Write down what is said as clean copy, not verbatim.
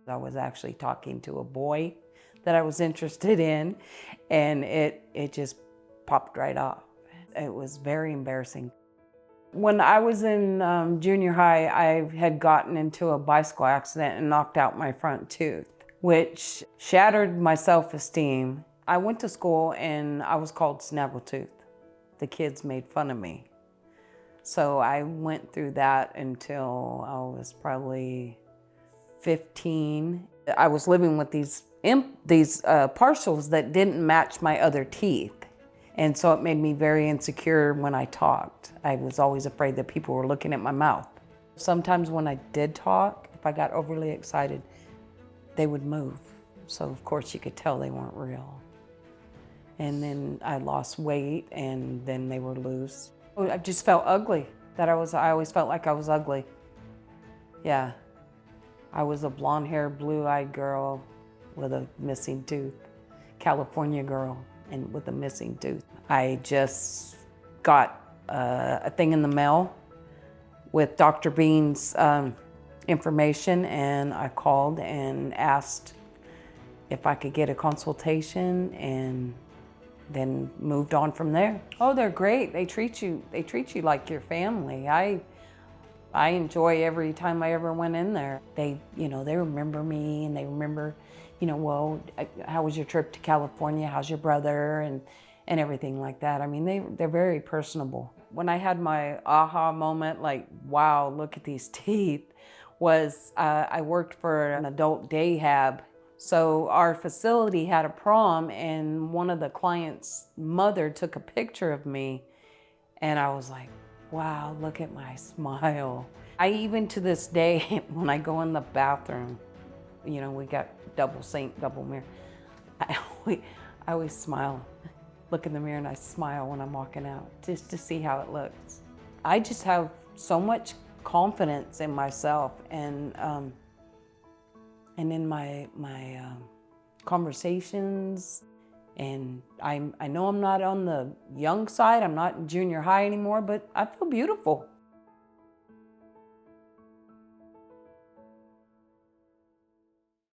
I was actually talking to a boy that I was interested in, and it just popped right off. It was very embarrassing. When I was in junior high, I had gotten into a bicycle accident and knocked out my front tooth, which shattered my self-esteem. I went to school and I was called Snaggletooth. The kids made fun of me. So I went through that until I was probably 15. I was living with these partials that didn't match my other teeth. And so it made me very insecure when I talked. I was always afraid that people were looking at my mouth. Sometimes when I did talk, if I got overly excited, they would move. So of course you could tell they weren't real. And then I lost weight and then they were loose. I just felt ugly. I always felt like I was ugly. Yeah. I was a blonde-haired, blue-eyed girl with a missing tooth. California girl and with a missing tooth. I just got a thing in the mail with Dr. Bean's information, and I called and asked if I could get a consultation, and then moved on from there. Oh, they're great. They treat you like your family. I enjoy every time I ever went in there. They remember me, and they remember, well, how was your trip to California? How's your brother? And everything like that. I mean, they're very personable. When I had my aha moment, like, wow, look at these teeth, was I worked for an adult day hab. So our facility had a prom, and one of the clients' mother took a picture of me, and I was like, wow, look at my smile. I even to this day, when I go in the bathroom, we got double sink, double mirror, I always smile. Look in the mirror and I smile when I'm walking out, just to see how it looks. I just have so much confidence in myself and in my conversations. And I know I'm not on the young side, I'm not in junior high anymore, but I feel beautiful.